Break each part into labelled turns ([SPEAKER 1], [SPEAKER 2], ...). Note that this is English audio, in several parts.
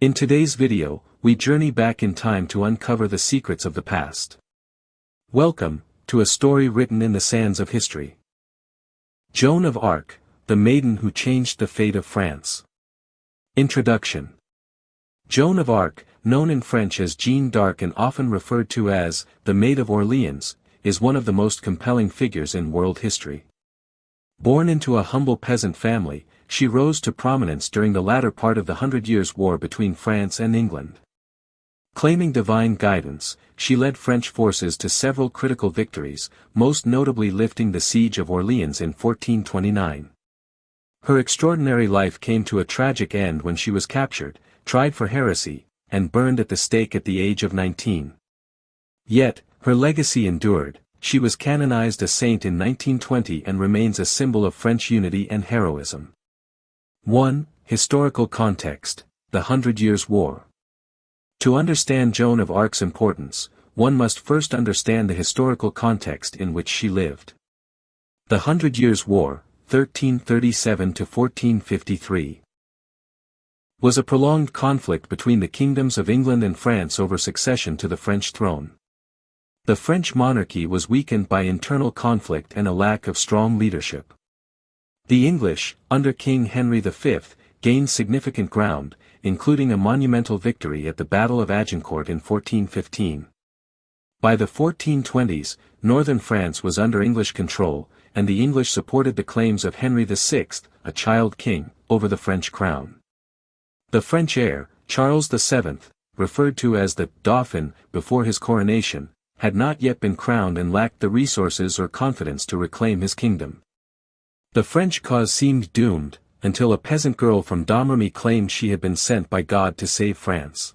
[SPEAKER 1] In today's video, we journey back in time to uncover the secrets of the past. Welcome to a story written in the sands of history. Joan of Arc, the maiden who changed the fate of France. Introduction. Joan of Arc, known in French as Jeanne d'Arc and often referred to as the Maid of Orléans, is one of the most compelling figures in world history. Born into a humble peasant family, she rose to prominence during the latter part of the 100 Years' War between France and England. Claiming divine guidance, she led French forces to several critical victories, most notably lifting the siege of Orléans in 1429. Her extraordinary life came to a tragic end when she was captured, tried for heresy, and burned at the stake at the age of 19. Yet, her legacy endured. She was canonized a saint in 1920 and remains a symbol of French unity and heroism. 1. Historical context: the 100 Years' War. To understand Joan of Arc's importance, one must first understand the historical context in which she lived. The 100 Years' War, 1337 to 1453, was a prolonged conflict between the kingdoms of England and France over succession to the French throne. The French monarchy was weakened by internal conflict and a lack of strong leadership. The English, under King Henry V, gained significant ground, including a monumental victory at the Battle of Agincourt in 1415. By the 1420s, northern France was under English control, and the English supported the claims of Henry VI, a child king, over the French crown. The French heir, Charles VII, referred to as the Dauphin before his coronation, had not yet been crowned and lacked the resources or confidence to reclaim his kingdom. The French cause seemed doomed, until a peasant girl from Domremy claimed she had been sent by God to save France.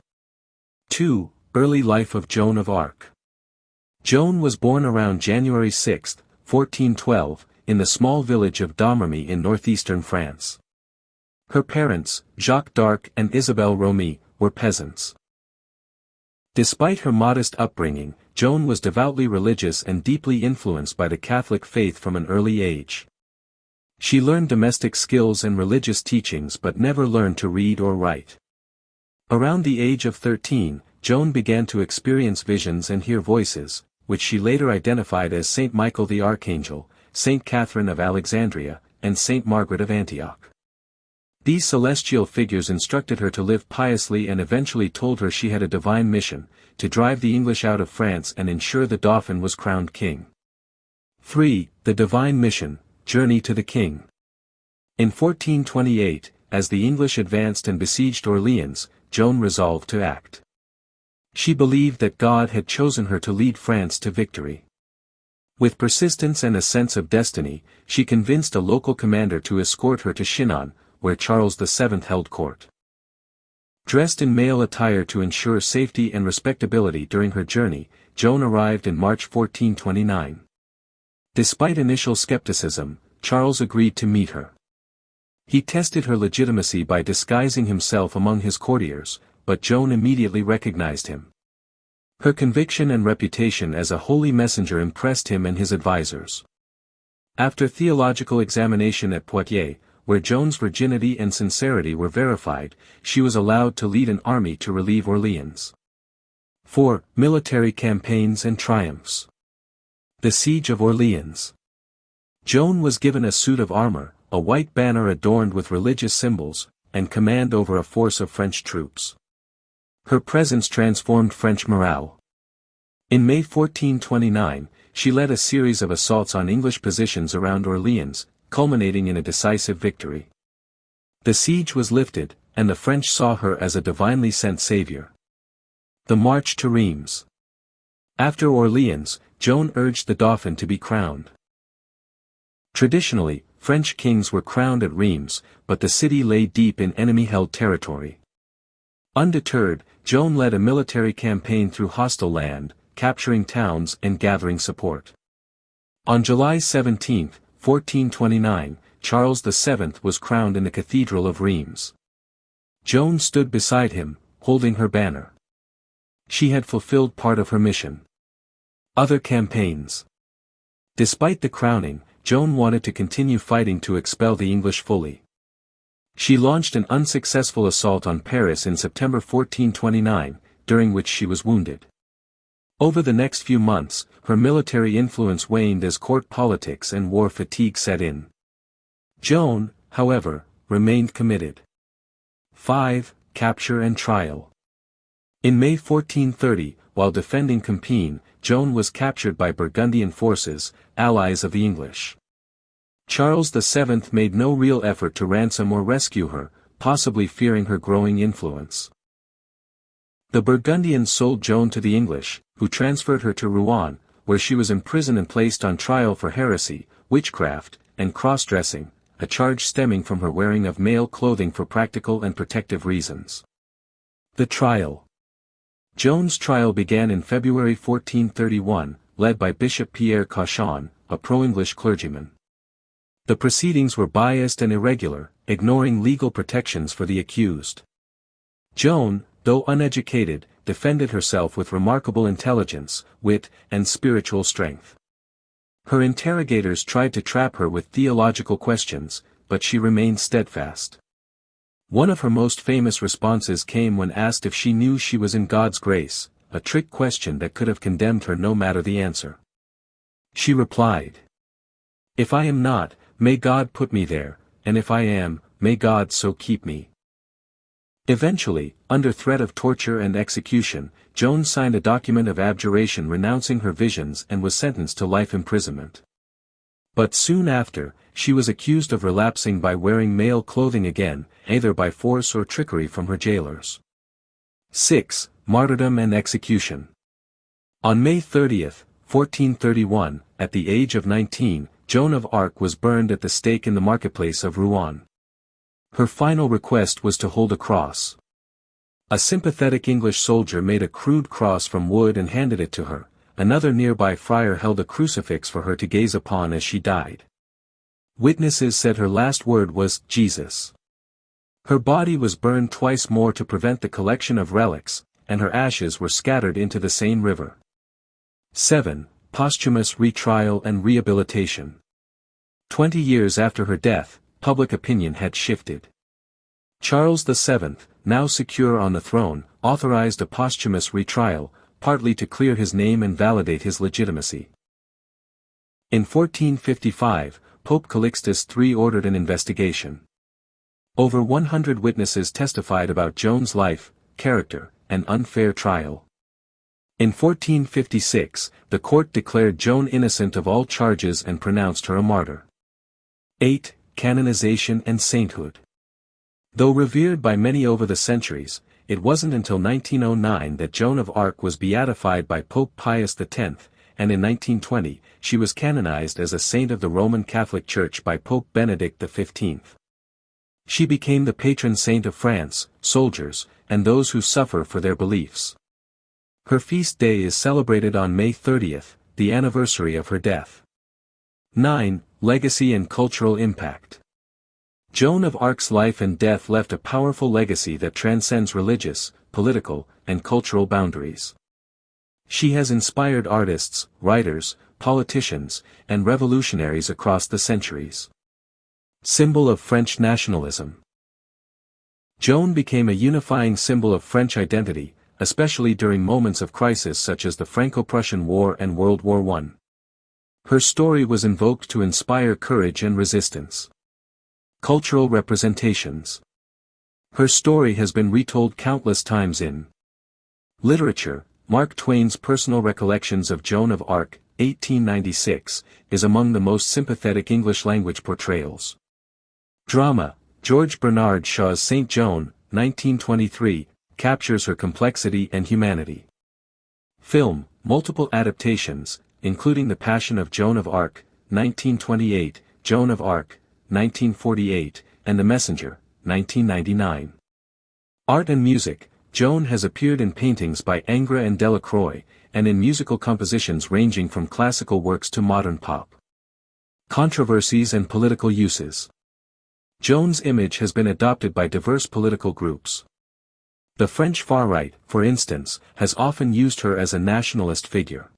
[SPEAKER 1] 2. Early life of Joan of Arc. Joan was born around January 6, 1412, in the small village of Domremy in northeastern France. Her parents, Jacques d'Arc and Isabelle Romy, were peasants. Despite her modest upbringing, Joan was devoutly religious and deeply influenced by the Catholic faith from an early age. She learned domestic skills and religious teachings but never learned to read or write. Around the age of 13, Joan began to experience visions and hear voices, which she later identified as Saint Michael the Archangel, Saint Catherine of Alexandria, and Saint Margaret of Antioch. These celestial figures instructed her to live piously and eventually told her she had a divine mission, to drive the English out of France and ensure the Dauphin was crowned king. 3. The Divine Mission: Journey to the King. In 1428, as the English advanced and besieged Orléans, Joan resolved to act. She believed that God had chosen her to lead France to victory. With persistence and a sense of destiny, she convinced a local commander to escort her to Chinon, where Charles VII held court. Dressed in male attire to ensure safety and respectability during her journey, Joan arrived in March 1429. Despite initial skepticism, Charles agreed to meet her. He tested her legitimacy by disguising himself among his courtiers, but Joan immediately recognized him. Her conviction and reputation as a holy messenger impressed him and his advisors. After theological examination at Poitiers, where Joan's virginity and sincerity were verified, she was allowed to lead an army to relieve Orléans. 4. Military campaigns and triumphs. The Siege of Orléans. Joan was given a suit of armor, a white banner adorned with religious symbols, and command over a force of French troops. Her presence transformed French morale. In May 1429, she led a series of assaults on English positions around Orléans, culminating in a decisive victory. The siege was lifted, and the French saw her as a divinely sent savior. The march to Reims. After Orléans, Joan urged the Dauphin to be crowned. Traditionally, French kings were crowned at Reims, but the city lay deep in enemy-held territory. Undeterred, Joan led a military campaign through hostile land, capturing towns and gathering support. On July 17, 1429, Charles VII was crowned in the Cathedral of Reims. Joan stood beside him, holding her banner. She had fulfilled part of her mission. Other campaigns. Despite the crowning, Joan wanted to continue fighting to expel the English fully. She launched an unsuccessful assault on Paris in September 1429, during which she was wounded. Over the next few months, her military influence waned as court politics and war fatigue set in. Joan, however, remained committed. 5. Capture and trial. In May 1430, while defending Compiègne, Joan was captured by Burgundian forces, allies of the English. Charles VII made no real effort to ransom or rescue her, possibly fearing her growing influence. The Burgundians sold Joan to the English, who transferred her to Rouen, where she was imprisoned and placed on trial for heresy, witchcraft, and cross-dressing, a charge stemming from her wearing of male clothing for practical and protective reasons. The trial. Joan's trial began in February 1431, led by Bishop Pierre Cauchon, a pro-English clergyman. The proceedings were biased and irregular, ignoring legal protections for the accused. Joan, though uneducated, defended herself with remarkable intelligence, wit, and spiritual strength. Her interrogators tried to trap her with theological questions, but she remained steadfast. One of her most famous responses came when asked if she knew she was in God's grace, a trick question that could have condemned her no matter the answer. She replied, "If I am not, may God put me there, and if I am, may God so keep me." Eventually, under threat of torture and execution, Joan signed a document of abjuration renouncing her visions and was sentenced to life imprisonment. But soon after, she was accused of relapsing by wearing male clothing again, either by force or trickery from her jailers. 6. Martyrdom and execution. On May 30, 1431, at the age of 19, Joan of Arc was burned at the stake in the marketplace of Rouen. Her final request was to hold a cross. A sympathetic English soldier made a crude cross from wood and handed it to her. Another nearby friar held a crucifix for her to gaze upon as she died. Witnesses said her last word was, "Jesus." Her body was burned twice more to prevent the collection of relics, and her ashes were scattered into the Seine River. 7. Posthumous retrial and rehabilitation. 20 years after her death, public opinion had shifted. Charles VII, now secure on the throne, authorized a posthumous retrial, partly to clear his name and validate his legitimacy. In 1455, Pope Calixtus III ordered an investigation. Over 100 witnesses testified about Joan's life, character, and unfair trial. In 1456, the court declared Joan innocent of all charges and pronounced her a martyr. 8. Canonization and sainthood. Though revered by many over the centuries, it wasn't until 1909 that Joan of Arc was beatified by Pope Pius X, and in 1920, she was canonized as a saint of the Roman Catholic Church by Pope Benedict XV. She became the patron saint of France, soldiers, and those who suffer for their beliefs. Her feast day is celebrated on May 30, the anniversary of her death. 9. Legacy and cultural impact. Joan of Arc's life and death left a powerful legacy that transcends religious, political, and cultural boundaries. She has inspired artists, writers, politicians, and revolutionaries across the centuries. Symbol of French nationalism. Joan became a unifying symbol of French identity, especially during moments of crisis such as the Franco-Prussian War and World War I. Her story was invoked to inspire courage and resistance. Cultural representations. Her story has been retold countless times in literature. Mark Twain's personal recollections of Joan of Arc, 1896, is among the most sympathetic English-language portrayals. Drama. George Bernard Shaw's Saint Joan, 1923, captures her complexity and humanity. Film. Multiple adaptations, including The Passion of Joan of Arc, 1928, Joan of Arc, 1948, and The Messenger, 1999. Art and music. Joan has appeared in paintings by Ingres and Delacroix, and in musical compositions ranging from classical works to modern pop. Controversies and political uses. Joan's image has been adopted by diverse political groups. The French far-right, for instance, has often used her as a nationalist figure.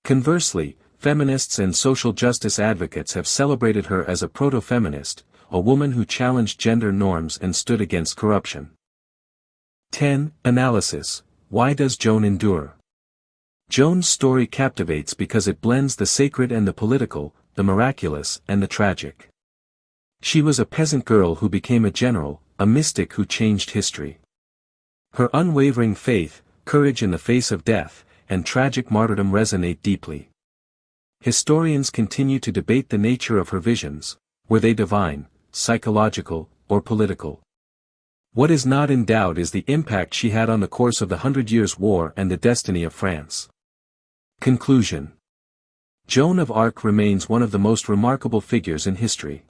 [SPEAKER 1] Conversely, feminists and social justice advocates have celebrated her as a proto-feminist, a woman who challenged gender norms and stood against corruption. 10. Analysis. Why does Joan endure? Joan's story captivates because it blends the sacred and the political, the miraculous and the tragic. She was a peasant girl who became a general, a mystic who changed history. Her unwavering faith, courage in the face of death, and tragic martyrdom resonate deeply. Historians continue to debate the nature of her visions. Were they divine, psychological, or political? What is not in doubt is the impact she had on the course of the 100 Years' War and the destiny of France. Conclusion. Joan of Arc remains one of the most remarkable figures in history.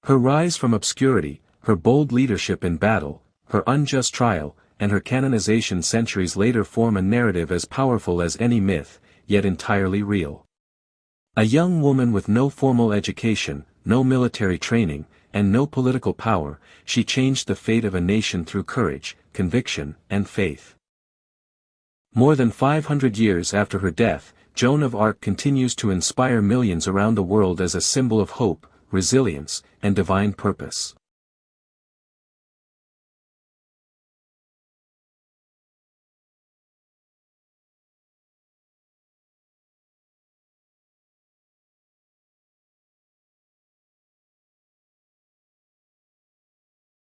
[SPEAKER 1] Her rise from obscurity, her bold leadership in battle, her unjust trial, and her canonization centuries later form a narrative as powerful as any myth, yet entirely real. A young woman with no formal education, no military training, and no political power, she changed the fate of a nation through courage, conviction, and faith. More than 500 years after her death, Joan of Arc continues to inspire millions around the world as a symbol of hope, resilience, and divine purpose.